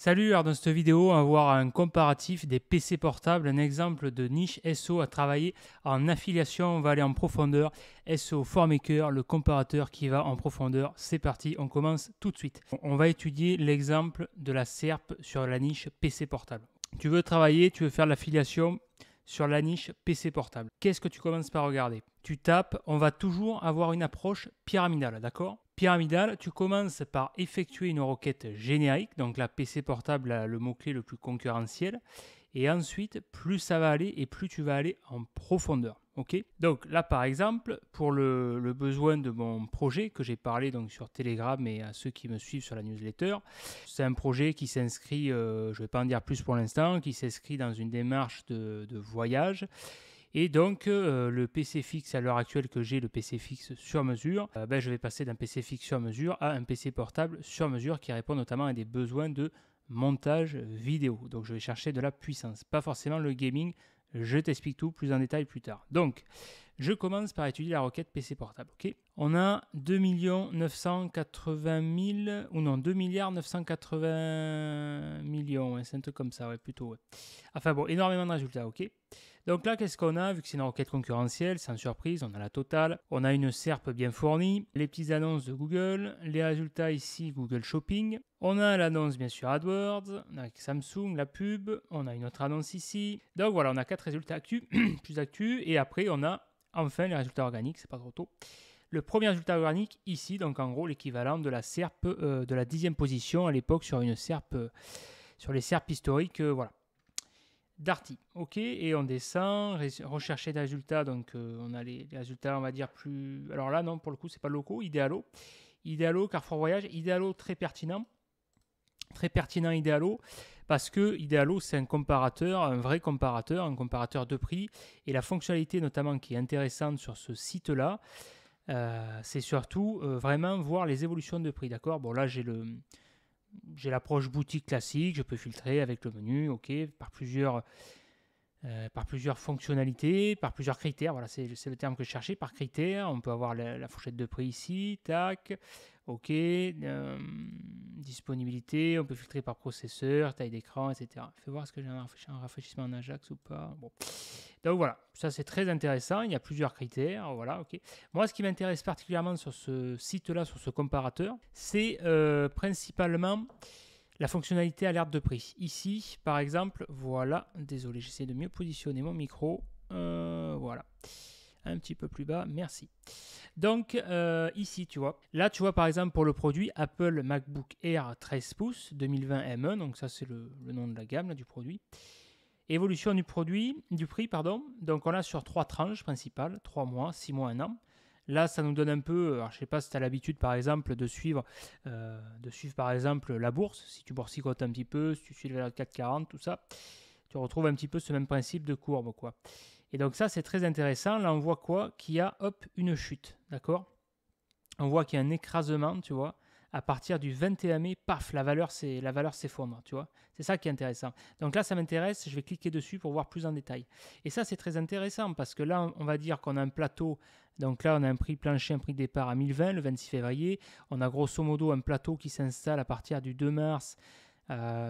Salut, alors dans cette vidéo, on va voir un comparatif des PC portables, un exemple de niche SEO à travailler en affiliation. On va aller en profondeur. SEO ForMaker, le comparateur qui va en profondeur. C'est parti, on commence tout de suite. On va étudier l'exemple de la SERP sur la niche PC portable. Tu veux travailler, tu veux faire de l'affiliation sur la niche PC portable. Qu'est-ce que tu commences par regarder? Tu tapes, on va toujours avoir une approche pyramidale, d'accord? Pyramidale, tu commences par effectuer une requête générique, donc la PC portable a le mot-clé le plus concurrentiel, et ensuite, plus ça va aller et plus tu vas aller en profondeur. Okay, donc là, par exemple, pour le besoin de mon projet que j'ai parlé donc sur Telegram et à ceux qui me suivent sur la newsletter, c'est un projet qui s'inscrit, je ne vais pas en dire plus pour l'instant, qui s'inscrit dans une démarche de voyage. Et donc, le PC fixe à l'heure actuelle que j'ai, le PC fixe sur mesure, je vais passer d'un PC fixe sur mesure à un PC portable sur mesure qui répond notamment à des besoins de montage vidéo. Donc, je vais chercher de la puissance, pas forcément le gaming. Je t'explique tout plus en détail plus tard. Donc, je commence par étudier la requête PC portable. Okay, on a 2 980 000, ou non, 2 980 millions, ouais, c'est un truc comme ça, ouais, plutôt. Ouais. Enfin bon, énormément de résultats, ok. Donc là, qu'est-ce qu'on a? Vu que c'est une requête concurrentielle, sans surprise, on a la totale. On a une SERP bien fournie, les petites annonces de Google, les résultats ici, Google Shopping. On a l'annonce, bien sûr, AdWords, avec Samsung, la pub. On a une autre annonce ici. Donc voilà, on a 4 résultats plus actus. Et après, on a enfin les résultats organiques, c'est pas trop tôt. Le premier résultat organique ici, donc en gros l'équivalent de la SERP de la 10e position à l'époque sur une SERP, sur les SERP historiques, voilà. Darty, ok, et on descend, rechercher des résultats, donc on a les résultats, on va dire plus. Alors là, non, pour le coup, c'est pas locaux, Idealo, Carrefour Voyage, Idealo très pertinent Idealo, parce que Idealo c'est un comparateur, un vrai comparateur, un comparateur de prix, et la fonctionnalité notamment qui est intéressante sur ce site-là, c'est surtout vraiment voir les évolutions de prix, d'accord? Bon là j'ai l'approche boutique classique, je peux filtrer avec le menu, ok, par plusieurs fonctionnalités, par plusieurs critères, voilà, c'est le terme que je cherchais, par critères, on peut avoir la fourchette de prix ici, tac, ok, disponibilité, on peut filtrer par processeur, taille d'écran, etc. Fais voir ce que j'ai un rafraîchissement en Ajax ou pas, bon. Donc voilà, ça c'est très intéressant, il y a plusieurs critères, voilà, ok. Moi ce qui m'intéresse particulièrement sur ce site-là, sur ce comparateur, c'est principalement la fonctionnalité alerte de prix. Ici, par exemple, voilà, désolé, j'essaie de mieux positionner mon micro. Voilà, un petit peu plus bas, merci. Donc, ici, tu vois, là, tu vois, par exemple, pour le produit Apple MacBook Air 13 pouces 2020 M1, donc ça, c'est le nom de la gamme là, du produit. Évolution du prix, pardon. Donc, on a sur 3 tranches principales, 3 mois, 6 mois, 1 an. Là, ça nous donne un peu, alors je ne sais pas si tu as l'habitude par exemple de suivre par exemple la bourse, si tu boursicotes un petit peu, si tu suis le 440, tout ça, tu retrouves un petit peu ce même principe de courbe, quoi. Et donc ça, c'est très intéressant. Là, on voit quoi? Qu'il y a, hop, une chute, d'accord? On voit qu'il y a un écrasement, tu vois. À partir du 21 mai, paf, la valeur s'effondre, tu vois. C'est ça qui est intéressant. Donc là, ça m'intéresse, je vais cliquer dessus pour voir plus en détail. Et ça, c'est très intéressant parce que là, on va dire qu'on a un plateau. Donc là, on a un prix plancher, un prix de départ à 1020 le 26 février. On a grosso modo un plateau qui s'installe à partir du 2 mars,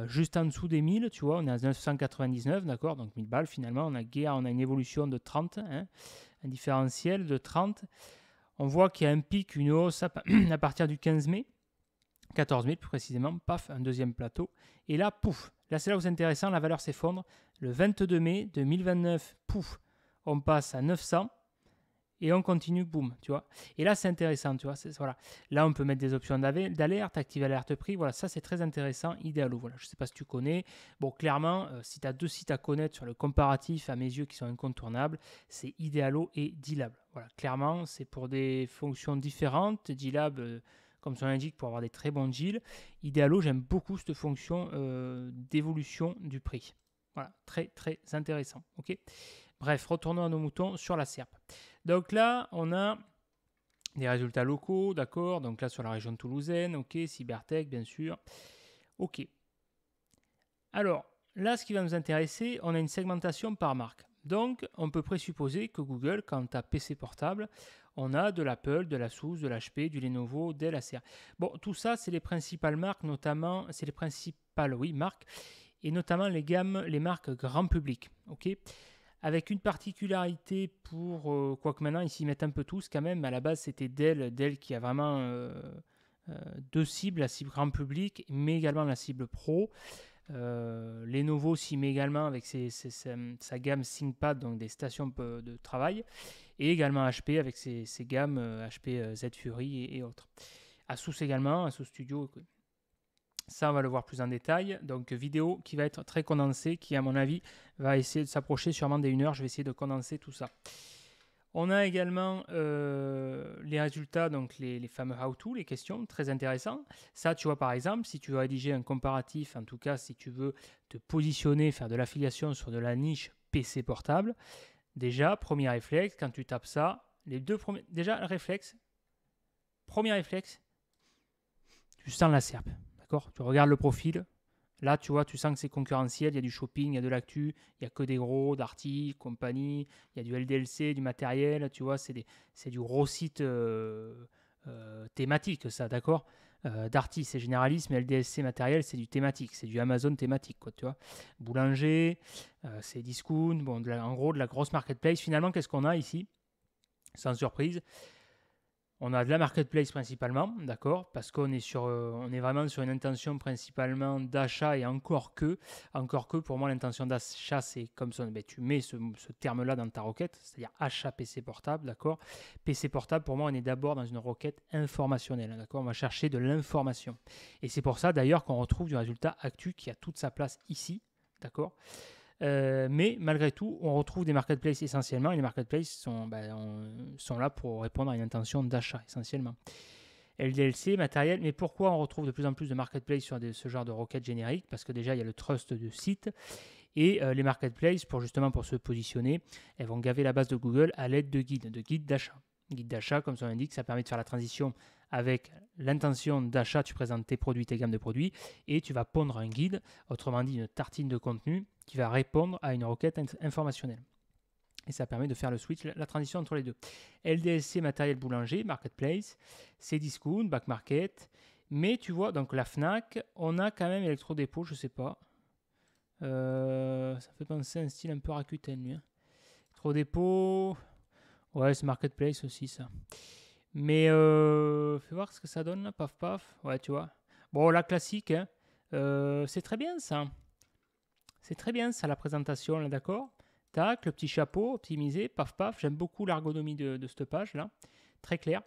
juste en dessous des 1000, tu vois. On est à 999, d'accord? Donc 1000 balles finalement. On a une évolution de 30, hein, un différentiel de 30. On voit qu'il y a un pic, une hausse à partir du 15 mai. 14 000 plus précisément, paf, un deuxième plateau. Et là, pouf, là c'est là où c'est intéressant, la valeur s'effondre. Le 22 mai 2029, pouf, on passe à 900 et on continue, boum, tu vois. Et là c'est intéressant, tu vois. Voilà. Là on peut mettre des options d'alerte, activer l'alerte prix, voilà, ça c'est très intéressant, Idealo. Voilà, je ne sais pas si tu connais. Bon, clairement, si tu as 2 sites à connaître sur le comparatif, à mes yeux, qui sont incontournables, c'est Idealo et D-Lab. Voilà, clairement, c'est pour des fonctions différentes. D-Lab, comme son indique, pour avoir des très bons deals. Idealo, j'aime beaucoup cette fonction d'évolution du prix. Voilà, très très intéressant. Ok. Bref, retournons à nos moutons sur la SERP. Donc là, on a des résultats locaux, d'accord. Donc là, sur la région toulousaine, ok. Cybertech, bien sûr. Ok. Alors, là, ce qui va nous intéresser, on a une segmentation par marque. Donc, on peut présupposer que Google, quand tu as PC portable, on a de l'Apple, de l'Asus, de l'HP, du Lenovo, Dell, Acer. Bon, tout ça, c'est les principales marques, notamment, c'est les principales, oui, marques, et notamment les marques grand public, ok. Avec une particularité pour, quoique maintenant ils s'y mettent un peu tous quand même, mais à la base c'était Dell qui a vraiment deux cibles, la cible grand public, mais également la cible pro. Lenovo s'y met également avec sa gamme ThinkPad, donc des stations de travail, et également HP avec ses gammes HP Z Fury et autres. Asus également, Asus Studio. Ça, on va le voir plus en détail. Donc, vidéo qui va être très condensée, qui, à mon avis, va essayer de s'approcher sûrement des 1 heure. Je vais essayer de condenser tout ça. On a également les résultats, donc les fameux how-to, les questions, très intéressants. Ça, tu vois, par exemple, si tu veux rédiger un comparatif, en tout cas, si tu veux te positionner, faire de l'affiliation sur de la niche PC portable, déjà, premier réflexe, quand tu tapes ça, déjà, le réflexe, premier réflexe, tu sens la SERP. Tu regardes le profil, là tu vois, tu sens que c'est concurrentiel, il y a du shopping, il y a de l'actu, il n'y a que des gros, Darty, compagnie, il y a du LDLC, du matériel, tu vois, c'est du gros site thématique ça, d'accord. Darty c'est généraliste, mais LDLC matériel c'est du thématique, c'est du Amazon thématique, quoi, tu vois. Boulanger, c'est discount, bon, en gros de la grosse marketplace. Finalement, qu'est-ce qu'on a ici? Sans surprise, on a de la marketplace principalement, d'accord, parce qu'on est on est vraiment sur une intention principalement d'achat, et encore que pour moi l'intention d'achat c'est comme ça, tu mets ce terme-là dans ta requête, c'est-à-dire achat PC portable, d'accord. PC portable, pour moi, on est d'abord dans une requête informationnelle, d'accord. On va chercher de l'information, et c'est pour ça d'ailleurs qu'on retrouve du résultat actu qui a toute sa place ici, d'accord. Mais malgré tout, on retrouve des marketplaces essentiellement, et les marketplaces sont là pour répondre à une intention d'achat essentiellement. LDLC, matériel, mais pourquoi on retrouve de plus en plus de marketplaces sur ce genre de requêtes génériques? Parce que déjà, il y a le trust de site, et les marketplaces, pour se positionner, elles vont gaver la base de Google à l'aide de guides d'achat. Guide d'achat, comme son indique, ça permet de faire la transition avec l'intention d'achat. Tu présentes tes produits, tes gammes de produits, et tu vas pondre un guide, autrement dit une tartine de contenu, qui va répondre à une requête informationnelle. Et ça permet de faire le switch, la transition entre les deux. LDLC, matériel boulanger, marketplace, c'est discount, back market. Mais tu vois, donc la Fnac, on a quand même Electrodépôt, je sais pas. Ça fait penser à un style un peu Rakuten, lui. Electrodépôt, ouais, c'est marketplace aussi, ça. Mais fais voir ce que ça donne là, paf paf. Ouais, tu vois. Bon, la classique, hein. C'est très bien ça. C'est très bien ça, la présentation, là, d'accord. Tac, le petit chapeau optimisé, paf paf. J'aime beaucoup l'ergonomie de cette page là. Très clair.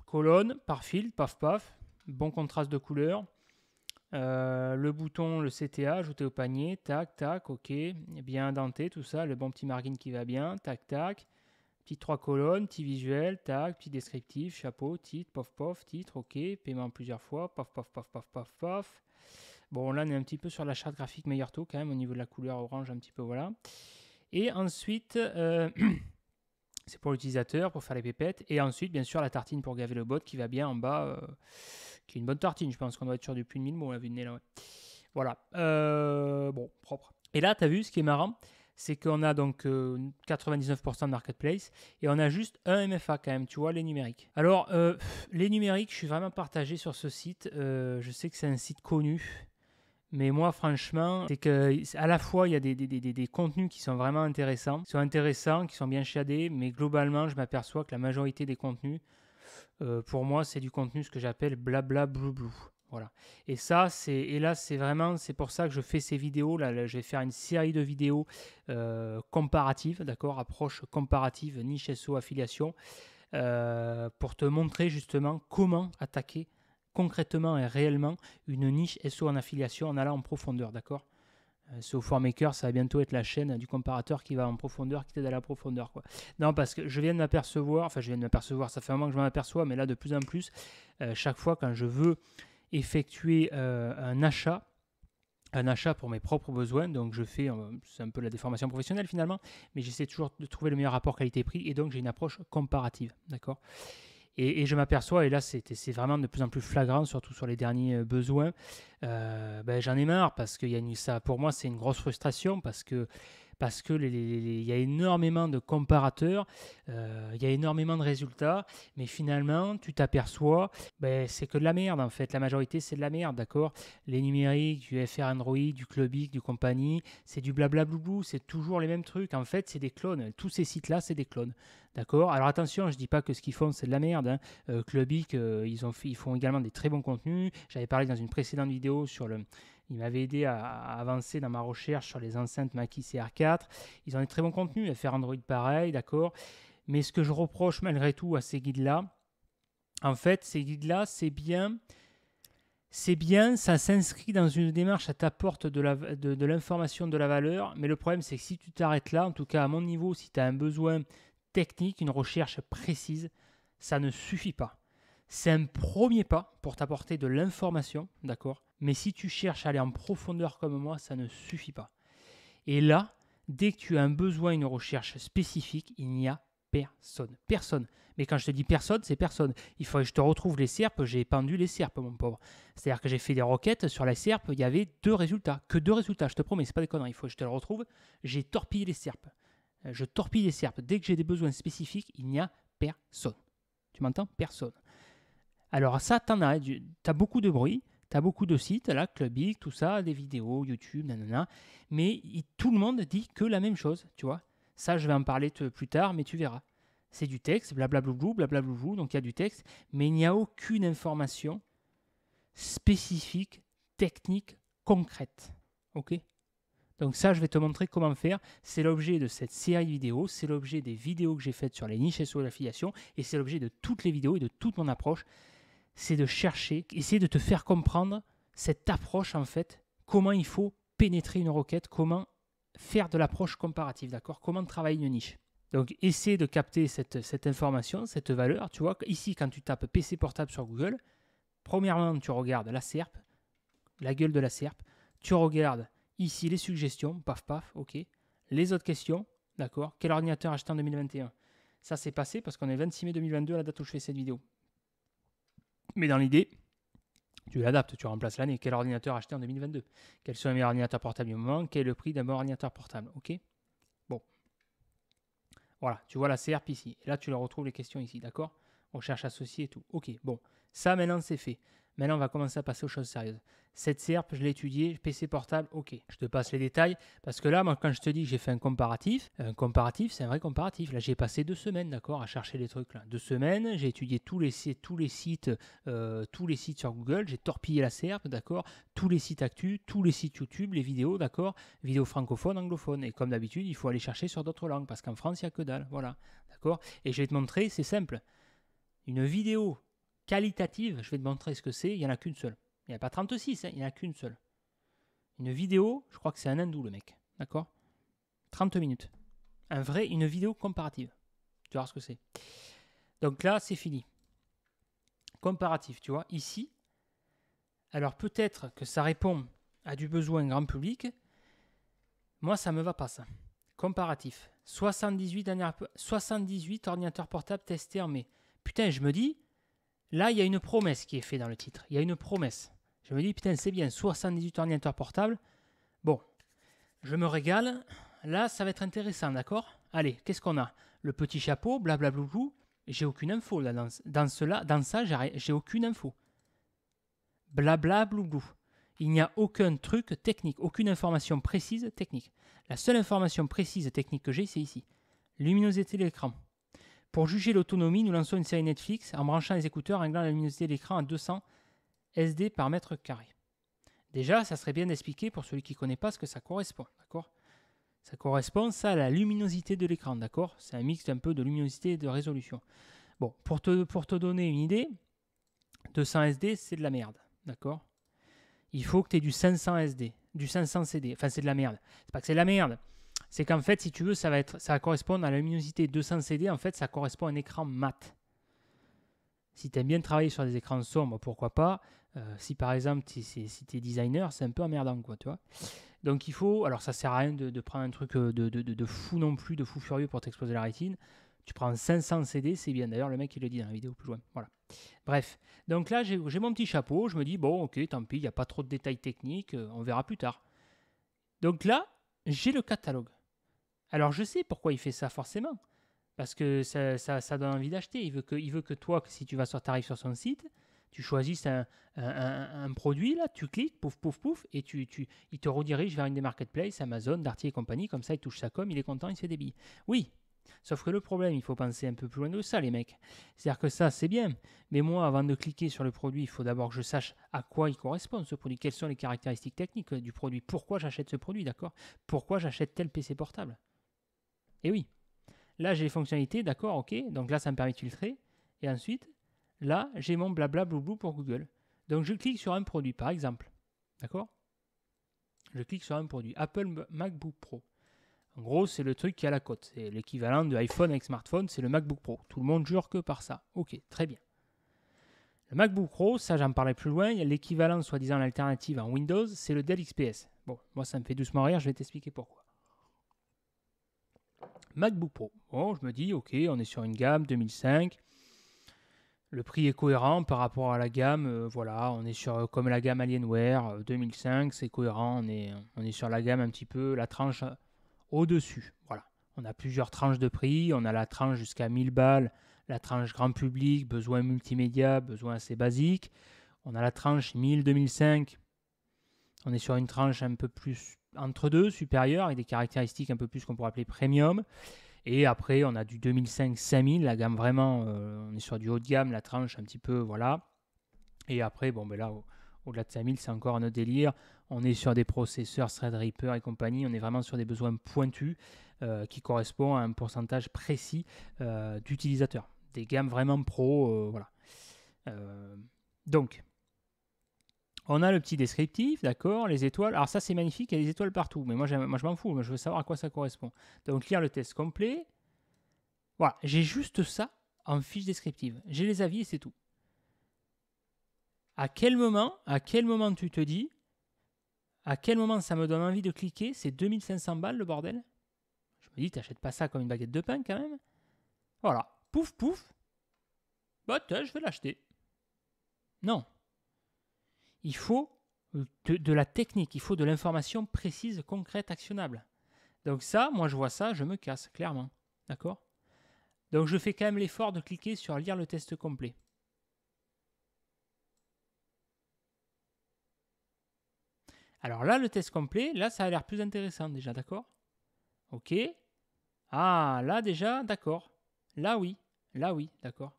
Colonne, par fil, paf paf. Bon contraste de couleur. Le bouton, le CTA, ajouté au panier. Tac, tac, ok. Bien indenté, tout ça. Le bon petit margin qui va bien. Tac, tac. Petite 3 colonnes, petit visuel, tac, petit descriptif, chapeau, titre, pof, pof, titre, ok, paiement plusieurs fois, paf, paf, paf, paf, paf, paf. Bon, là, on est un petit peu sur la charte graphique meilleur taux quand même, au niveau de la couleur orange, un petit peu, voilà. Et ensuite, c'est pour l'utilisateur, pour faire les pépettes. Et ensuite, bien sûr, la tartine pour gaver le bot qui va bien en bas, qui est une bonne tartine. Je pense qu'on doit être sur du plus de 1000 mots, on l'a vu de nez là, ouais. Voilà, bon, propre. Et là, tu as vu, ce qui est marrant, c'est qu'on a donc 99% de marketplace, et on a juste un MFA quand même, tu vois, les numériques. Alors, les numériques, je suis vraiment partagé sur ce site. Je sais que c'est un site connu, mais moi, franchement, c'est qu'à la fois, il y a des contenus qui sont vraiment intéressants, qui sont bien shadés, mais globalement, je m'aperçois que la majorité des contenus, pour moi, c'est du contenu, ce que j'appelle blabla blou blou. Voilà. Et ça, c'est pour ça que je fais ces vidéos. Là, je vais faire une série de vidéos comparatives, d'accord, approche comparative, niche SEO, affiliation, pour te montrer justement comment attaquer concrètement et réellement une niche SEO en affiliation en allant en profondeur, d'accord. SEO for Maker, ça va bientôt être la chaîne du comparateur qui va en profondeur, qui t'aide à la profondeur, quoi. Non, parce que je viens de m'apercevoir, ça fait un moment que je m'en aperçois, mais là de plus en plus, chaque fois quand je veux effectuer un achat pour mes propres besoins, donc je fais, c'est un peu la déformation professionnelle finalement, mais j'essaie toujours de trouver le meilleur rapport qualité-prix, et donc j'ai une approche comparative, d'accord. Et je m'aperçois, et là c'est vraiment de plus en plus flagrant, surtout sur les derniers besoins, j'en ai marre parce que ça, pour moi c'est une grosse frustration parce que il y a énormément de comparateurs, il y a énormément de résultats, mais finalement, tu t'aperçois, c'est que de la merde en fait. La majorité, c'est de la merde, d'accord? Les numériques, du FR Android, du Clubic, du compagnie, c'est du blabla-blou, c'est toujours les mêmes trucs. En fait, c'est des clones. Tous ces sites-là, c'est des clones, d'accord? Alors attention, je ne dis pas que ce qu'ils font, c'est de la merde, hein. Clubic, ils font également des très bons contenus. J'avais parlé dans une précédente vidéo sur le... Il m'avait aidé à avancer dans ma recherche sur les enceintes Mackie CR4. Ils ont des très bons contenus, FR Android pareil, d'accord. Mais ce que je reproche malgré tout à ces guides-là, en fait, ces guides-là, c'est bien, ça s'inscrit dans une démarche, ça t'apporte de l'information, de la valeur. Mais le problème, c'est que si tu t'arrêtes là, en tout cas à mon niveau, si tu as un besoin technique, une recherche précise, ça ne suffit pas. C'est un premier pas pour t'apporter de l'information, d'accord? Mais si tu cherches à aller en profondeur comme moi, ça ne suffit pas. Et là, dès que tu as un besoin, une recherche spécifique, il n'y a personne. Personne. Mais quand je te dis personne, c'est personne. Il faut que je te retrouve les SERPs, j'ai pendu les SERPs, mon pauvre. C'est-à-dire que j'ai fait des requêtes sur la SERP, il y avait 2 résultats. Que 2 résultats, je te promets, c'est pas des conneries. Il faut que je te le retrouve. J'ai torpillé les SERPs. Je torpille les SERPs. Dès que j'ai des besoins spécifiques, il n'y a personne. Tu m'entends? Personne. Alors ça, t'en as. T'as beaucoup de bruit. Tu as beaucoup de sites, là, Clubic, tout ça, des vidéos, YouTube, nanana. Mais tout le monde dit que la même chose, tu vois. Ça, je vais en parler plus tard, mais tu verras. C'est du texte, blablabla, blablabla, donc il y a du texte, mais il n'y a aucune information spécifique, technique, concrète. Ok? Donc ça, je vais te montrer comment faire. C'est l'objet de cette série vidéo, c'est l'objet des vidéos que j'ai faites sur les niches SEO et l'affiliation, et c'est l'objet de toutes les vidéos et de toute mon approche. C'est de chercher, essayer de te faire comprendre cette approche en fait, comment il faut pénétrer une requête, comment faire de l'approche comparative, d'accord? Comment travailler une niche. Donc, essaie de capter cette information, cette valeur. Tu vois, ici, quand tu tapes PC portable sur Google, premièrement, tu regardes la SERP, la gueule de la SERP. Tu regardes ici les suggestions, paf, paf, ok. Les autres questions, d'accord? Quel ordinateur acheter en 2021? Ça, c'est passé parce qu'on est 26 mai 2022 à la date où je fais cette vidéo. Mais dans l'idée, tu l'adaptes, tu remplaces l'année. Quel ordinateur acheter en 2022? Quels sont les meilleurs ordinateurs portables du moment? Quel est le prix d'un bon ordinateur portable? Ok. Bon. Voilà, tu vois la SERP ici. Et là, tu le retrouves les questions ici, d'accord? Recherche associée et tout. Ok, bon. Ça, maintenant, c'est fait. Maintenant, on va commencer à passer aux choses sérieuses. Cette SERP, je l'ai étudiée, PC portable, ok. Je te passe les détails, parce que là, moi, quand je te dis que j'ai fait un comparatif, c'est un vrai comparatif. Là, j'ai passé 2 semaines, d'accord, à chercher les trucs là. 2 semaines, j'ai étudié tous les sites sur Google, j'ai torpillé la SERP, d'accord, tous les sites actus, tous les sites YouTube, les vidéos, d'accord, vidéos francophones, anglophones. Et comme d'habitude, il faut aller chercher sur d'autres langues, parce qu'en France, il n'y a que dalle, voilà, d'accord. Et je vais te montrer, c'est simple. Une vidéo qualitative, je vais te montrer ce que c'est, il n'y en a qu'une seule. Il n'y en a pas 36, hein, il n'y en a qu'une seule. Une vidéo, je crois que c'est un hindou le mec, d'accord? 30 minutes. Une vidéo comparative. Tu vas voir ce que c'est. Donc là, c'est fini. Comparatif, tu vois, ici. Alors peut-être que ça répond à du besoin grand public. Moi, ça ne me va pas ça. Comparatif. 78 ordinateurs portables testés en mai. Putain, je me dis, là, il y a une promesse qui est faite dans le titre. Il y a une promesse. Je me dis, putain, c'est bien, 78 ordinateurs portables. Bon, je me régale. Là, ça va être intéressant, d'accord? Allez, qu'est-ce qu'on a? Le petit chapeau, blablabla. J'ai aucune info là. Dans ça, j'ai aucune info. Blablabla. Il n'y a aucun truc technique, aucune information précise technique. La seule information précise technique que j'ai, c'est ici. Luminosité de l'écran. Pour juger l'autonomie, nous lançons une série Netflix en branchant les écouteurs, réglant la luminosité de l'écran à 200 SD par mètre carré. Déjà, ça serait bien d'expliquer pour celui qui ne connaît pas ce que ça correspond, d'accord? Ça correspond, ça, à la luminosité de l'écran, d'accord? C'est un mix un peu de luminosité et de résolution. Bon, pour te donner une idée, 200 SD, c'est de la merde, d'accord? Il faut que tu aies du 500 SD, du 500 CD. Enfin, c'est de la merde. C'est pas que c'est de la merde. C'est qu'en fait, si tu veux, ça va correspondre à la luminosité 200 CD. En fait, ça correspond à un écran mat. Si tu aimes bien travailler sur des écrans sombres, pourquoi pas. Si par exemple, si tu es designer, c'est un peu emmerdant, quoi, tu vois. Donc il faut, alors ça sert à rien de prendre un truc de fou non plus, de fou furieux pour t'exploser la rétine. Tu prends 500 CD, c'est bien. D'ailleurs, le mec, il le dit dans la vidéo plus loin. Voilà. Bref. Donc là, j'ai mon petit chapeau. Je me dis, bon, ok, tant pis, il n'y a pas trop de détails techniques. On verra plus tard. Donc là, j'ai le catalogue. Alors, je sais pourquoi il fait ça forcément. Parce que ça donne envie d'acheter. Il veut que toi, si tu arrives sur son site, tu choisisses un produit, là, tu cliques, pouf, pouf, pouf, et il te redirige vers une des marketplaces, Amazon, Darty et compagnie. Comme ça, il touche sa com, il est content, il se fait des billes. Oui, sauf que le problème, il faut penser un peu plus loin de ça, les mecs. C'est-à-dire que ça, c'est bien. Mais moi, avant de cliquer sur le produit, il faut d'abord que je sache à quoi il correspond, ce produit. Quelles sont les caractéristiques techniques du produit. Pourquoi j'achète ce produit, d'accord? Pourquoi j'achète tel PC portable? Et oui. Là, j'ai les fonctionnalités, d'accord, ok. Donc là, ça me permet de filtrer. Et ensuite, là, j'ai mon blabla blou pour Google. Donc, je clique sur un produit, par exemple. D'accord? Je clique sur un produit. Apple MacBook Pro. En gros, c'est le truc qui a la cote. C'est l'équivalent de iPhone avec smartphone, c'est le MacBook Pro. Tout le monde jure que par ça. Ok, très bien. Le MacBook Pro, ça, j'en parlais plus loin. Il y a l'équivalent, soi-disant, l'alternative en Windows, c'est le Dell XPS. Bon, moi, ça me fait doucement rire, je vais t'expliquer pourquoi. MacBook Pro. Bon, je me dis, ok, on est sur une gamme 2005. Le prix est cohérent par rapport à la gamme. Voilà, on est sur comme la gamme Alienware 2005, c'est cohérent. On est sur la gamme un petit peu, la tranche au-dessus. Voilà, on a plusieurs tranches de prix. On a la tranche jusqu'à 1000 balles, la tranche grand public, besoin multimédia, besoin assez basique. On a la tranche 1000-2005. On est sur une tranche un peu plus entre deux, supérieure, avec des caractéristiques un peu plus qu'on pourrait appeler premium. Et après, on a du 2005-5000, la gamme vraiment, on est sur du haut de gamme, la tranche un petit peu, voilà. Et après, bon, ben là, au-delà de 5000, c'est encore un autre délire. On est sur des processeurs Threadripper et compagnie. On est vraiment sur des besoins pointus qui correspondent à un pourcentage précis d'utilisateurs. Des gammes vraiment pro, voilà. Donc, on a le petit descriptif, d'accord, les étoiles. Alors ça, c'est magnifique, il y a des étoiles partout. Mais moi je m'en fous, moi, je veux savoir à quoi ça correspond. Donc, lire le test complet. Voilà, j'ai juste ça en fiche descriptive. J'ai les avis et c'est tout. À quel moment tu te dis, à quel moment ça me donne envie de cliquer? C'est 2500 balles le bordel. Je me dis, t'achètes pas ça comme une baguette de pain quand même. Voilà, pouf pouf. Bah tiens, je vais l'acheter. Non. Il faut de la technique, il faut de l'information précise, concrète, actionnable. Donc ça, moi je vois ça, je me casse, clairement. D'accord? Donc je fais quand même l'effort de cliquer sur lire le test complet. Alors là, le test complet, là ça a l'air plus intéressant déjà, d'accord? Ok. Ah, là déjà, d'accord. Là oui, d'accord.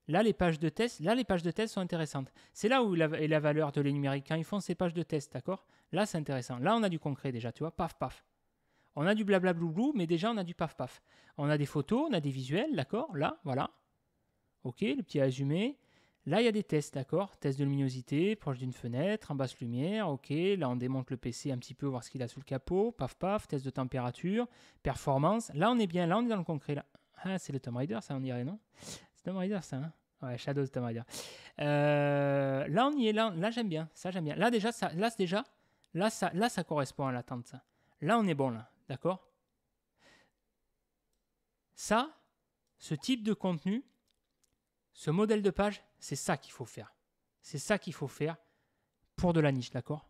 Là les pages de test, sont intéressantes. C'est là où est la valeur de les numériques quand ils font ces pages de test, d'accord? Là c'est intéressant. Là on a du concret déjà, tu vois, paf paf. On a du blabla-blou-blou, mais déjà on a du paf-paf. On a des photos, on a des visuels, d'accord? Là, voilà. Ok, le petit résumé. Là, il y a des tests, d'accord? Test de luminosité, proche d'une fenêtre, en basse lumière, ok. Là, on démonte le PC un petit peu, voir ce qu'il a sous le capot. Paf-paf, test de température, performance. Là, on est bien, là, on est dans le concret. Là. Ah, c'est le Tomb Raider, ça, on dirait, non? C'est Tomb Raider, ça, hein? Ouais, Shadow de Tomb Raider. Là, on y est, là j'aime bien, ça, j'aime bien. Là, déjà, ça correspond à l'attente, ça. Là, on est bon, là. D'accord? Ça, ce type de contenu, ce modèle de page, c'est ça qu'il faut faire. C'est ça qu'il faut faire pour de la niche, d'accord?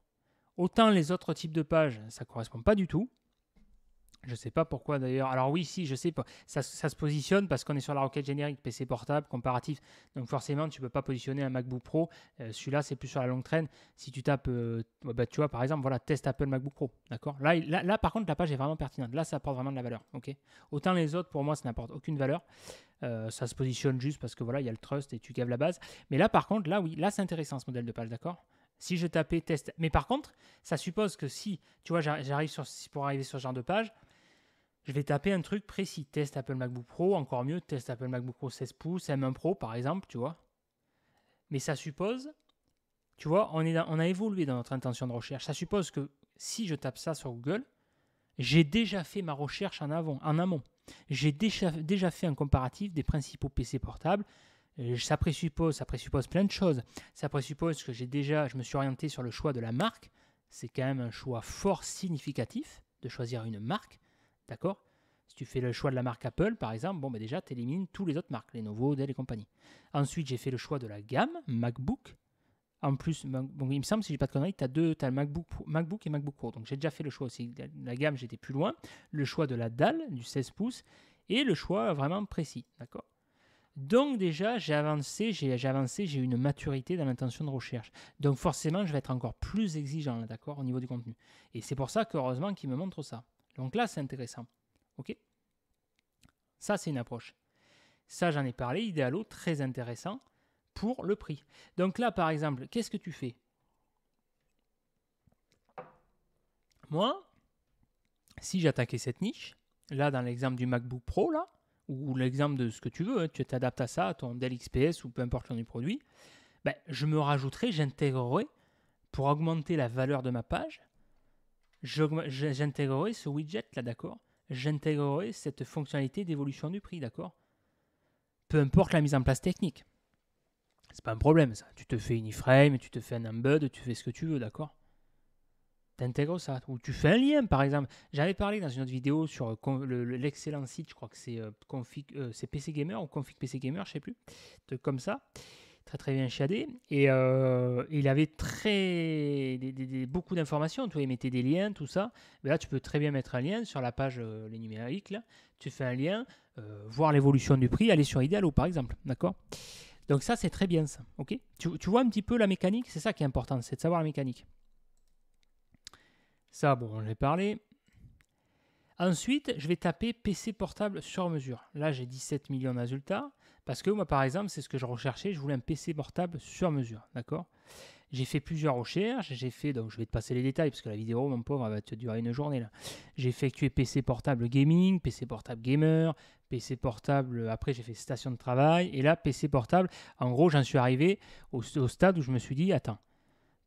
Autant les autres types de pages, ça ne correspond pas du tout. Je ne sais pas pourquoi d'ailleurs. Alors oui, si, je sais pas. Ça se positionne parce qu'on est sur la requête générique PC portable, comparatif. Donc forcément, tu ne peux pas positionner un MacBook Pro. Celui-là, c'est plus sur la longue traîne. Si tu tapes, tu vois, par exemple, voilà, test Apple MacBook Pro. D'accord? Là, par contre, la page est vraiment pertinente. Là, ça apporte vraiment de la valeur. Ok? Autant les autres, pour moi, ça n'apporte aucune valeur. Ça se positionne juste parce que voilà, il y a le trust et tu gaves la base. Mais là, par contre, là, oui, là, c'est intéressant ce modèle de page. D'accord? Si je tapais test. Mais par contre, ça suppose que si, tu vois, pour arriver sur ce genre de page, je vais taper un truc précis. Test Apple MacBook Pro, encore mieux, test Apple MacBook Pro 16 pouces, M1 Pro par exemple, tu vois. Mais ça suppose, tu vois, on a évolué dans notre intention de recherche. Ça suppose que si je tape ça sur Google, j'ai déjà fait ma recherche en amont. J'ai déjà fait un comparatif des principaux PC portables. Ça présuppose plein de choses. Ça présuppose que je me suis orienté sur le choix de la marque. C'est quand même un choix fort significatif de choisir une marque. D'accord? Si tu fais le choix de la marque Apple, par exemple, bon, ben déjà, tu élimines tous les autres marques, Lenovo, Dell et compagnie. Ensuite, j'ai fait le choix de la gamme MacBook. En plus, bon, il me semble, si je dis pas de conneries, tu as le MacBook et MacBook Pro. Donc, j'ai déjà fait le choix aussi. La gamme, j'étais plus loin. Le choix de la dalle, du 16 pouces. Et le choix vraiment précis. D'accord. Donc, déjà, j'ai avancé, j'ai eu une maturité dans l'intention de recherche. Donc, forcément, je vais être encore plus exigeant, là, d'accord, au niveau du contenu. Et c'est pour ça qu'heureusement qu'il me montre ça. Donc là, c'est intéressant. OK. Ça, c'est une approche. Ça, j'en ai parlé, Idealo, très intéressant pour le prix. Donc là, par exemple, qu'est-ce que tu fais? Moi, si j'attaquais cette niche, là, dans l'exemple du MacBook Pro, là, ou l'exemple de ce que tu veux, hein, tu t'adaptes à ça, à ton Dell XPS ou peu importe le nom du produit, ben, je me rajouterai, j'intégrerai, pour augmenter la valeur de ma page, j'intégrerai ce widget là, d'accord? J'intégrerai cette fonctionnalité d'évolution du prix, d'accord? Peu importe la mise en place technique. C'est pas un problème ça. Tu te fais une iframe, tu te fais un embed, tu fais ce que tu veux, d'accord? T'intègres ça. Ou tu fais un lien, par exemple. J'avais parlé dans une autre vidéo sur l'excellent site, je crois que c'est c'est PC Gamer ou Config PC Gamer, je sais plus. Un truc comme ça. Très très bien chiadé. Et il avait beaucoup d'informations. Tu vois, il mettait des liens, tout ça. Mais là, tu peux très bien mettre un lien sur la page les numériques. Là. Tu fais un lien, voir l'évolution du prix, aller sur Idealo, par exemple. D'accord? Donc ça, c'est très bien ça. Ok, tu vois un petit peu la mécanique, c'est ça qui est important, c'est de savoir la mécanique. Ça, bon, j'en ai parlé. Ensuite, je vais taper PC portable sur mesure. Là, j'ai 17 millions de résultats. Parce que moi, par exemple, c'est ce que je recherchais. Je voulais un PC portable sur mesure. D'accord? J'ai fait plusieurs recherches. Donc je vais te passer les détails parce que la vidéo, mon pauvre, elle va te durer une journée là. J'ai effectué PC portable gaming, PC portable gamer, PC portable. Après, j'ai fait station de travail. Et là, PC portable. En gros, j'en suis arrivé au stade où je me suis dit, attends,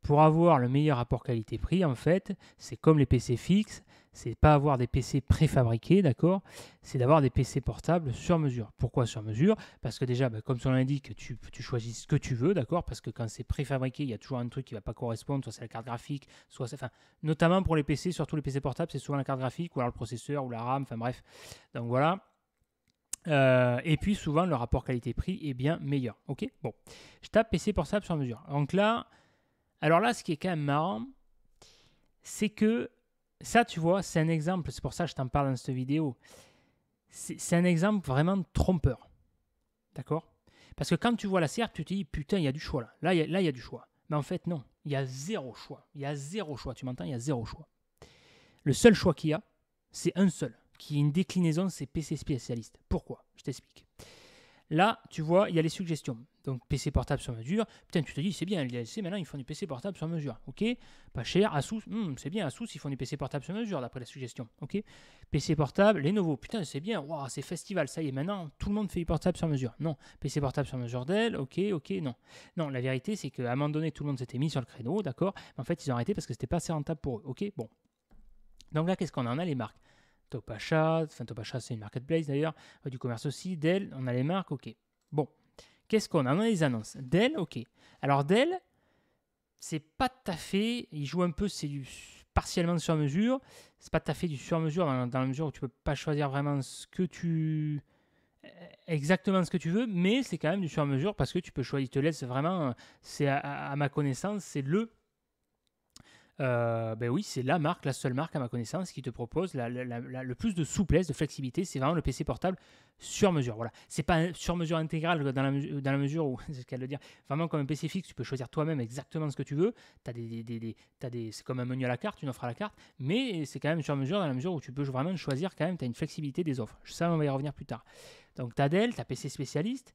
pour avoir le meilleur rapport qualité-prix, en fait, c'est comme les PC fixes, c'est pas avoir des PC préfabriqués, d'accord? C'est d'avoir des PC portables sur mesure. Pourquoi sur mesure? Parce que déjà, comme son nom l'indique, tu choisis ce que tu veux, d'accord? Parce que quand c'est préfabriqué, il y a toujours un truc qui ne va pas correspondre, soit c'est la carte graphique, soit c'est... Enfin, notamment pour les PC, surtout les PC portables, c'est souvent la carte graphique, ou alors le processeur, ou la RAM, enfin bref. Donc voilà. Et puis souvent, le rapport qualité-prix est bien meilleur, ok? Bon, je tape PC portable sur mesure. Donc là... Alors là, ce qui est quand même marrant, c'est que ça, tu vois, c'est un exemple, c'est pour ça que je t'en parle dans cette vidéo. C'est un exemple vraiment trompeur. D'accord? Parce que quand tu vois la SERP, tu te dis, putain, il y a du choix là. Là, il y a du choix. Mais en fait, non. Il y a zéro choix. Il y a zéro choix. Tu m'entends? Il y a zéro choix. Le seul choix qu'il y a, c'est un seul, qui est une déclinaison, c'est PC spécialiste. Pourquoi? Je t'explique. Là, tu vois, il y a les suggestions. Donc, PC portable sur mesure. Putain, tu te dis, c'est bien, LDLC, maintenant, ils font du PC portable sur mesure. Ok, pas cher. Asus, c'est bien, Asus, ils font du PC portable sur mesure, d'après la suggestion. Ok, PC portable, Lenovo. Putain, c'est bien. Wow, c'est festival. Ça y est, maintenant, tout le monde fait du portable sur mesure. Non. PC portable sur mesure Dell. Ok, non. Non, la vérité, c'est qu'à un moment donné, tout le monde s'était mis sur le créneau, d'accord? Mais en fait, ils ont arrêté parce que c'était pas assez rentable pour eux. Ok, bon. Donc là, qu'est-ce qu'on a? On a les marques. Topacha, c'est une marketplace d'ailleurs, du commerce aussi, Dell, on a les marques, ok. Bon, qu'est-ce qu'on a? On a les annonces. Dell, ok. Alors Dell, c'est pas tout à fait, il joue un peu, c'est du partiellement sur mesure, c'est pas tout à fait du sur mesure dans la mesure où tu peux pas choisir vraiment exactement ce que tu veux, mais c'est quand même du sur mesure parce que tu peux choisir, il te laisse vraiment, c'est à ma connaissance, c'est oui, c'est la marque, la seule marque à ma connaissance qui te propose le plus de souplesse, de flexibilité. C'est vraiment le PC portable sur mesure. Voilà. C'est pas un sur mesure intégrale dans la mesure où, c'est ce qu'elle veut dire, vraiment comme un PC fixe, tu peux choisir toi-même exactement ce que tu veux. C'est comme un menu à la carte, une offre à la carte, mais c'est quand même sur mesure dans la mesure où tu peux vraiment choisir quand même, tu as une flexibilité des offres. Ça, on va y revenir plus tard. Donc, tu as Dell, tu as PC spécialiste.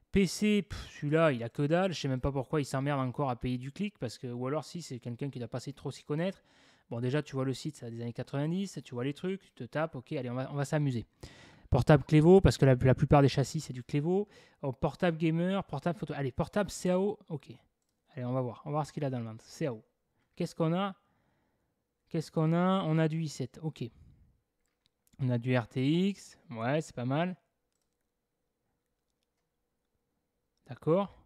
PC, celui-là, il a que dalle. Je sais même pas pourquoi il s'emmerde encore à payer du clic. Ou alors, si c'est quelqu'un qui doit pas trop s'y connaître. Bon, déjà, tu vois le site, c'est des années 90. Tu vois les trucs, tu te tapes. Ok, allez, on va s'amuser. Portable Clévo, parce que la plupart des châssis, c'est du Clévo. Oh, portable gamer, portable photo. Allez, portable CAO. Ok. Allez, on va voir. On va voir ce qu'il a dans le ventre. CAO. Qu'est-ce qu'on a? On a du i7. Ok. On a du RTX. Ouais, c'est pas mal. D'accord.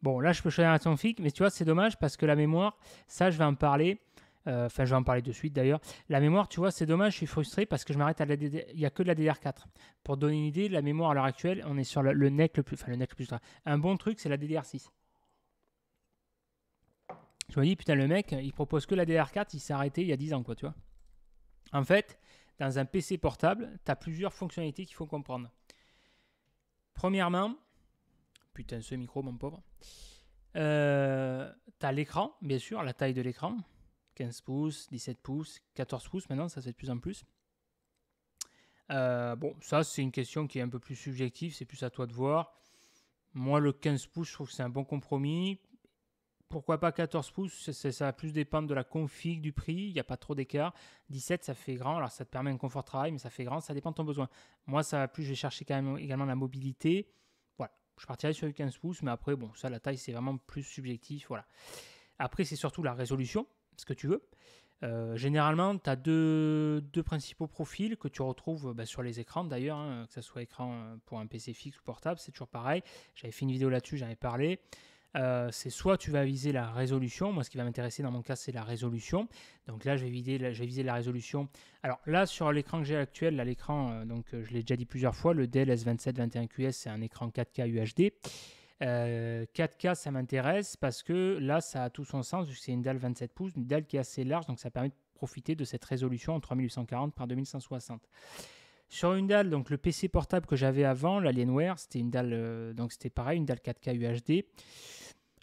Bon, là, je peux choisir un config, mais tu vois, c'est dommage parce que la mémoire, ça, je vais en parler. Enfin, je vais en parler de suite d'ailleurs. La mémoire, tu vois, c'est dommage, je suis frustré parce que je m'arrête à la DDR. Il n'y a que de la DDR4. Pour donner une idée, la mémoire à l'heure actuelle, on est sur le NEC le plus. Enfin, le NEC le plus. Un bon truc, c'est la DDR6. Je me dis, putain, le mec, il propose que la DDR4, il s'est arrêté il y a 10 ans, quoi, tu vois. En fait, dans un PC portable, tu as plusieurs fonctionnalités qu'il faut comprendre. Premièrement, putain, ce micro, mon pauvre. Tu as l'écran, bien sûr, la taille de l'écran. 15 pouces, 17 pouces, 14 pouces maintenant, ça se fait de plus en plus. Bon, ça, c'est une question qui est un peu plus subjective, c'est plus à toi de voir. Moi, le 15 pouces, je trouve que c'est un bon compromis. Pourquoi pas 14 pouces, ça va plus dépendre de la config, du prix, il n'y a pas trop d'écart. 17, ça fait grand, alors ça te permet un confort de travail, mais ça fait grand, ça dépend de ton besoin. Moi, ça va plus, je vais chercher quand même également la mobilité. Voilà, je partirai sur le 15 pouces, mais après, bon, ça, la taille, c'est vraiment plus subjectif, voilà. Après, c'est surtout la résolution, ce que tu veux. Généralement, tu as deux principaux profils que tu retrouves sur les écrans d'ailleurs, hein, que ce soit écran pour un PC fixe ou portable, c'est toujours pareil. J'avais fait une vidéo là-dessus, j'en ai parlé. C'est soit tu vas viser la résolution. Moi, ce qui va m'intéresser dans mon cas, c'est la résolution. Donc là, je vais viser la résolution. Alors là, sur l'écran que j'ai actuel, là, l'écran, je l'ai déjà dit plusieurs fois, le Dell S2721QS, c'est un écran 4K UHD. 4K, ça m'intéresse parce que là, ça a tout son sens, vu que c'est une dalle 27 pouces, une dalle qui est assez large, donc ça permet de profiter de cette résolution en 3840 par 2160. Sur une dalle, donc le PC portable que j'avais avant, l'Alienware, c'était une dalle, donc c'était pareil, une dalle 4K UHD.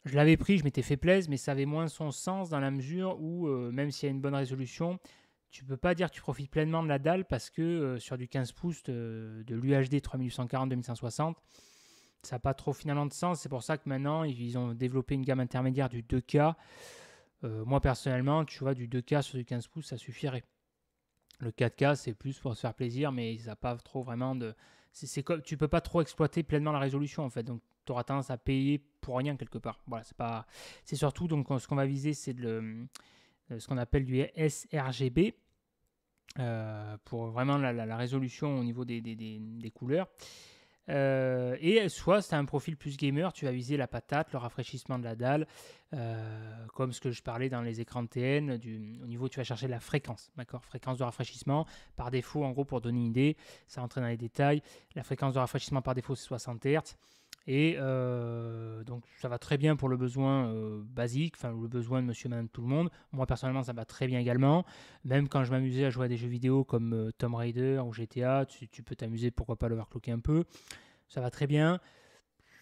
Je l'avais pris, je m'étais fait plaisir, mais ça avait moins son sens dans la mesure où, même s'il y a une bonne résolution, tu peux pas dire que tu profites pleinement de la dalle parce que sur du 15 pouces de l'UHD 3840-2160, ça n'a pas trop finalement de sens. C'est pour ça que maintenant, ils ont développé une gamme intermédiaire du 2K. Moi, personnellement, tu vois, du 2K sur du 15 pouces, ça suffirait. Le 4K, c'est plus pour se faire plaisir, mais ça n'a pas trop vraiment de... tu ne peux pas trop exploiter pleinement la résolution, en fait. Donc, tu auras tendance à payer pour rien, quelque part. Voilà, c'est surtout, donc, ce qu'on va viser, c'est ce qu'on appelle du sRGB, pour vraiment la résolution au niveau des couleurs. Et soit c'est un profil plus gamer, tu vas viser la patate, le rafraîchissement de la dalle, comme ce que je parlais dans les écrans TN, au niveau tu vas chercher la fréquence, d'accord, fréquence de rafraîchissement, par défaut en gros pour donner une idée, ça rentre dans les détails, la fréquence de rafraîchissement par défaut c'est 60 Hz, et donc ça va très bien pour le besoin basique, enfin le besoin de monsieur, madame, tout le monde. Moi personnellement ça va très bien également, même quand je m'amusais à jouer à des jeux vidéo comme Tomb Raider ou GTA, tu peux t'amuser, pourquoi pas l'overclocker un peu, ça va très bien.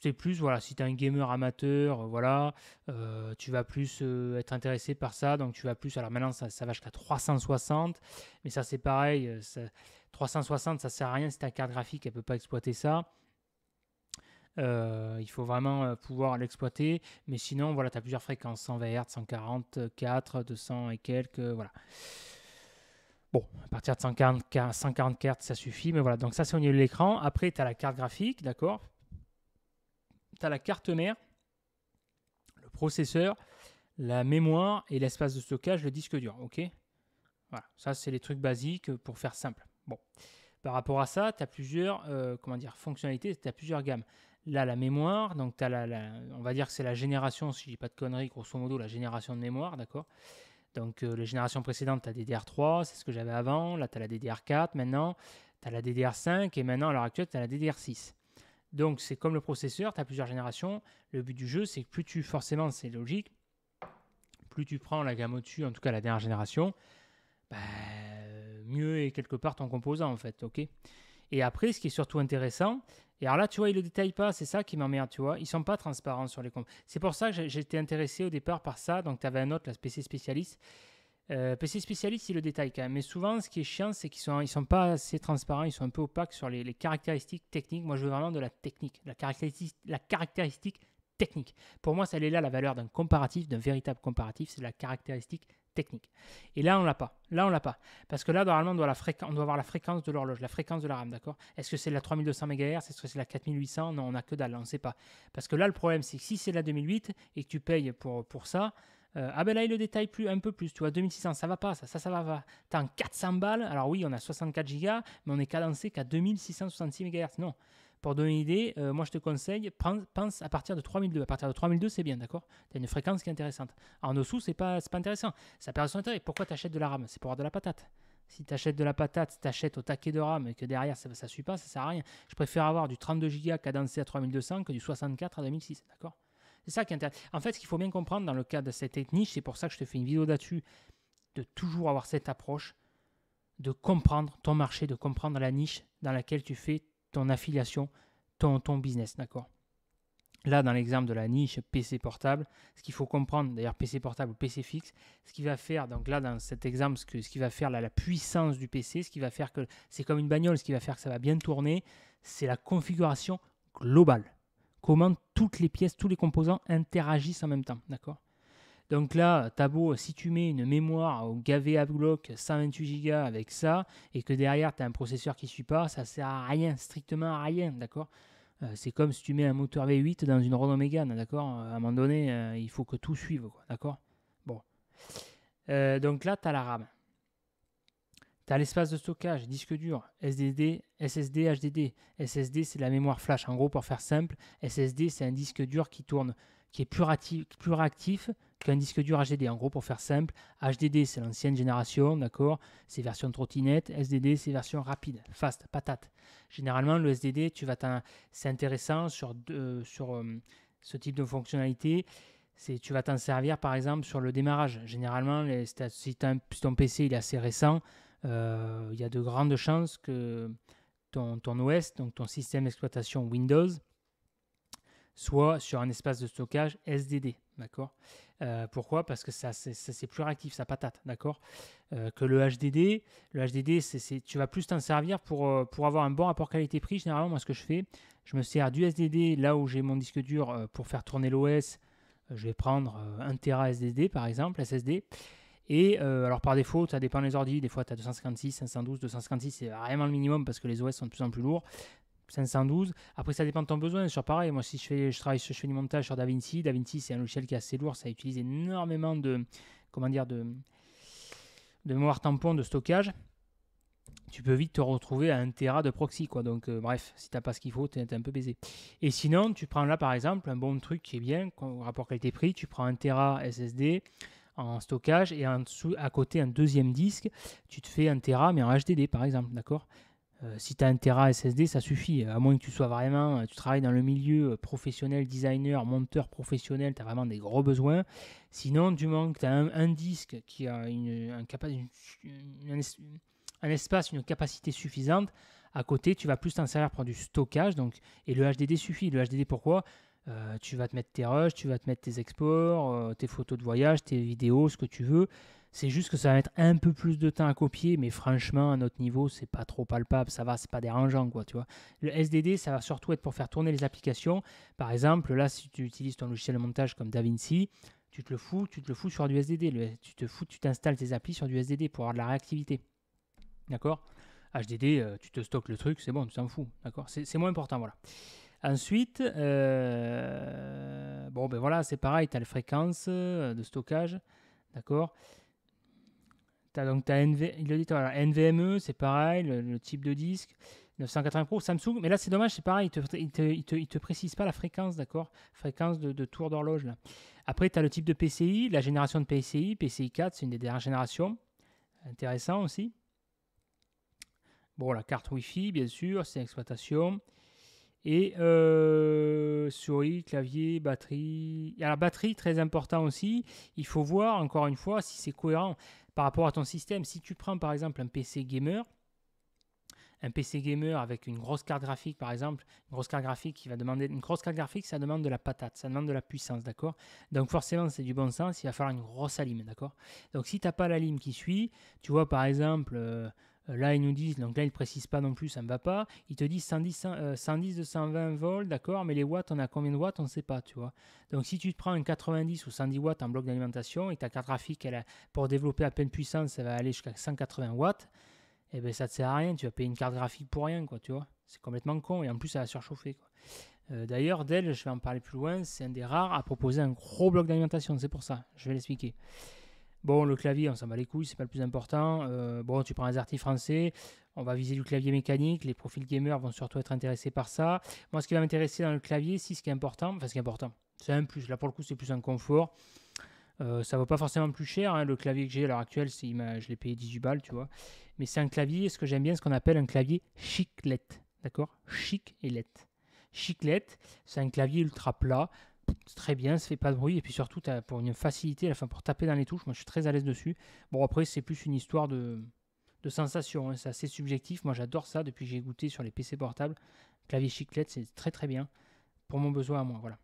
C'est plus, voilà, si tu es un gamer amateur, voilà, tu vas plus être intéressé par ça, donc tu vas plus, alors maintenant ça va jusqu'à 360, mais ça c'est pareil, 360 ça sert à rien si ta carte graphique elle peut pas exploiter ça. Il faut vraiment pouvoir l'exploiter, mais sinon voilà, tu as plusieurs fréquences, 120 Hz, 144, 200 et quelques, voilà. Bon, à partir de 140 Hz ça suffit, mais voilà, donc ça c'est au niveau de l'écran. Après tu as la carte graphique, d'accord, tu as la carte mère, le processeur, la mémoire et l'espace de stockage, le disque dur, ok. Voilà, ça c'est les trucs basiques pour faire simple. Bon, par rapport à ça, tu as plusieurs fonctionnalités, tu as plusieurs gammes. Là, la mémoire, donc tu as on va dire que c'est la génération, si je dis pas de conneries, grosso modo, la génération de mémoire, d'accord. Donc les générations précédentes, tu as DDR3, c'est ce que j'avais avant. Là, tu as la DDR4 maintenant, tu as la DDR5 et maintenant, à l'heure actuelle, tu as la DDR6. Donc c'est comme le processeur, tu as plusieurs générations. Le but du jeu, c'est que plus tu, forcément, c'est logique, plus tu prends la gamme au-dessus, en tout cas la dernière génération, mieux est quelque part ton composant en fait, ok. Et après, ce qui est surtout intéressant, et alors là, tu vois, ils ne le détaillent pas, c'est ça qui m'emmerde, tu vois, ils ne sont pas transparents sur les comptes. C'est pour ça que j'étais intéressé au départ par ça, donc tu avais un autre, la PC spécialiste. PC spécialiste, il le détaille quand même, mais souvent, ce qui est chiant, c'est qu'ils sont pas assez transparents, ils sont un peu opaques sur les caractéristiques techniques. Moi, je veux vraiment de la technique, la caractéristique technique. Pour moi, ça est là la valeur d'un comparatif, d'un véritable comparatif, c'est la caractéristique technique. Et là, on l'a pas. Là, on l'a pas. Parce que là, normalement, on doit avoir la fréquence de l'horloge, la fréquence de la RAM, d'accord. Est-ce que c'est la 3200 MHz? Est-ce que c'est la 4800? Non, on n'a que dalle, on ne sait pas. Parce que là, le problème, c'est que si c'est la 2008 et que tu payes pour ça, ben là, il le détaille un peu plus. Tu vois, 2600, ça va pas, ça va pas. Tu as un 400 balles. Alors oui, on a 64 Go, mais on est cadencé qu'à 2666 MHz. Non. Pour donner une idée, moi je te conseille, pense à partir de 3002. À partir de 3002, c'est bien, d'accord? Tu as une fréquence qui est intéressante. En dessous, c'est pas intéressant. Ça perd son intérêt. Pourquoi tu achètes de la RAM? C'est pour avoir de la patate. Si tu achètes de la patate, si tu achètes au taquet de RAM et que derrière ça ne suit pas, ça sert à rien. Je préfère avoir du 32 Go cadencé à 3200 que du 64 à 2006, d'accord? C'est ça qui est intéressant. En fait, ce qu'il faut bien comprendre dans le cas de cette niche, c'est pour ça que je te fais une vidéo là-dessus, de toujours avoir cette approche, de comprendre ton marché, de comprendre la niche dans laquelle tu fais ton affiliation, ton business, d'accord? Là, dans l'exemple de la niche PC portable, ce qu'il faut comprendre, d'ailleurs PC portable ou PC fixe, ce qui va faire, donc là dans cet exemple, ce qui va faire la puissance du PC, ce qui va faire que c'est comme une bagnole, ce qui va faire que ça va bien tourner, c'est la configuration globale. Comment toutes les pièces, tous les composants interagissent en même temps, d'accord? Donc là, t'as beau, si tu mets une mémoire au gavé à bloc 128 Go avec ça, et que derrière tu as un processeur qui ne suit pas, ça ne sert à rien, strictement à rien, d'accord? C'est comme si tu mets un moteur V8 dans une Renault Mégane, d'accord? À un moment donné, il faut que tout suive, quoi, d'accord? Bon. Donc là, tu as la RAM. Tu as l'espace de stockage, disque dur, SSD, HDD. SSD, c'est la mémoire flash. En gros, pour faire simple, SSD, c'est un disque dur qui tourne, qui est plus réactif qu'un disque dur HDD. En gros, pour faire simple, HDD, c'est l'ancienne génération, d'accord? C'est version trottinette. SSD, c'est version rapide, fast, patate. Généralement, le SSD, c'est intéressant sur ce type de fonctionnalité. Tu vas t'en servir, par exemple, sur le démarrage. Généralement, si ton PC il est assez récent, il y a de grandes chances que ton OS, donc ton système d'exploitation Windows, soit sur un espace de stockage SSD, d'accord? Pourquoi? Parce que c'est plus réactif, ça patate, d'accord? Que le HDD. Le HDD, tu vas plus t'en servir pour avoir un bon rapport qualité-prix. Généralement, moi, ce que je fais, je me sers du SSD là où j'ai mon disque dur pour faire tourner l'OS. Je vais prendre 1 Tera SSD, par exemple, SSD. Et alors par défaut, ça dépend des ordi. Des fois, tu as 256, 512, 256, c'est vraiment le minimum parce que les OS sont de plus en plus lourds. 512. Après, ça dépend de ton besoin. Sur pareil, moi, si je fais du montage sur DaVinci. DaVinci, c'est un logiciel qui est assez lourd. Ça utilise énormément de mémoire tampon, de stockage. Tu peux vite te retrouver à 1 Tera de proxy, quoi. Donc, bref, si tu n'as pas ce qu'il faut, tu es un peu baisé. Et sinon, tu prends là, par exemple, un bon truc qui est bien, rapport qualité-prix. Tu prends 1 Tera SSD en stockage et en dessous, à côté, un deuxième disque. Tu te fais 1 Tera, mais en HDD, par exemple, d'accord? Si tu as 1 Tera SSD, ça suffit. À moins que tu sois vraiment, tu travailles dans le milieu professionnel, designer, monteur professionnel, tu as vraiment des gros besoins. Sinon, du moment que tu as un disque qui a un espace, une capacité suffisante, à côté, tu vas plus t'en servir pour du stockage. Et le HDD suffit. Le HDD, pourquoi? Tu vas te mettre tes rushs, tu vas te mettre tes exports, tes photos de voyage, tes vidéos, ce que tu veux. C'est juste que ça va mettre un peu plus de temps à copier, mais franchement, à notre niveau, c'est pas trop palpable, ça va, c'est pas dérangeant, quoi, tu vois. Le SSD, ça va surtout être pour faire tourner les applications. Par exemple, là, si tu utilises ton logiciel de montage comme DaVinci, tu te le fous sur du SSD. Tu t'installes tes applis sur du SSD pour avoir de la réactivité. D'accord? HDD, tu te stockes le truc, c'est bon, tu t'en fous. D'accord? C'est moins important, voilà. Ensuite, bon, ben voilà, c'est pareil, tu as les fréquences de stockage. D'accord? Donc, tu as NVMe, c'est pareil, le type de disque. 980 Pro, Samsung, mais là c'est dommage, c'est pareil, il te précise pas la fréquence, d'accord? Fréquence de tour d'horloge, là. Après, tu as le type de PCI, la génération de PCI 4, c'est une des dernières générations. Intéressant aussi. Bon, la carte Wi-Fi, bien sûr, c'est l'exploitation. Et souris, clavier, batterie. Alors, batterie, très important aussi. Il faut voir, encore une fois, si c'est cohérent par rapport à ton système. Si tu prends, par exemple, un PC gamer avec une grosse carte graphique, par exemple, une grosse carte graphique, ça demande de la patate, ça demande de la puissance, d'accord? Donc, forcément, c'est du bon sens, il va falloir une grosse alim, d'accord? Donc, si tu n'as pas la lime qui suit, tu vois, par exemple... là, ils nous disent, donc là, ils ne précisent pas non plus, ça ne me va pas. Ils te disent 110 de 120 volts, d'accord, mais les watts, on a combien de watts, on ne sait pas, tu vois. Donc, si tu te prends un 90 ou 110 watts en bloc d'alimentation et ta carte graphique, pour développer à pleine puissance, ça va aller jusqu'à 180 watts, eh ben, ça ne te sert à rien, tu vas payer une carte graphique pour rien, quoi, tu vois. C'est complètement con et en plus, ça va surchauffer, quoi. D'ailleurs, Dell, je vais en parler plus loin, c'est un des rares à proposer un gros bloc d'alimentation, c'est pour ça, je vais l'expliquer. Bon, le clavier, on s'en bat les couilles, c'est pas le plus important. Bon, tu prends un AZERTY français, on va viser du clavier mécanique. Les profils gamers vont surtout être intéressés par ça. Moi, ce qui va m'intéresser dans le clavier, si ce qui est important, enfin, ce qui est important, c'est un plus. Là, pour le coup, c'est plus un confort. Ça vaut pas forcément plus cher. Hein. Le clavier que j'ai à l'heure actuelle, je l'ai payé 18 balles, tu vois. Mais c'est un clavier, ce que j'aime bien, ce qu'on appelle un clavier chiclette. D'accord? Chic et lette. Chiclette, c'est un clavier ultra plat. C'est très bien, ça fait pas de bruit. Et puis surtout, pour une facilité, à la fin, pour taper dans les touches, moi je suis très à l'aise dessus. Bon, après, c'est plus une histoire de sensation. Hein. C'est assez subjectif. Moi, j'adore ça depuis que j'ai goûté sur les PC portables. Clavier chiclette, c'est très très bien pour mon besoin à moi. Voilà.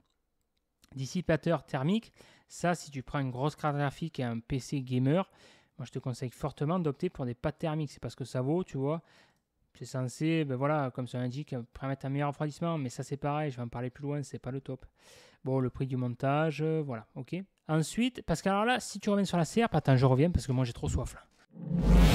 Dissipateur thermique, ça, si tu prends une grosse carte graphique et un PC gamer, moi je te conseille fortement d'opter pour des pads thermiques. C'est parce que ça vaut, tu vois. C'est censé, ben voilà, comme ça l'indique, permettre un meilleur refroidissement, mais ça c'est pareil, je vais en parler plus loin, c'est pas le top. Bon, le prix du montage, voilà, ok. Ensuite, parce que alors là, si tu reviens sur la serpe, attends, je reviens parce que moi j'ai trop soif là.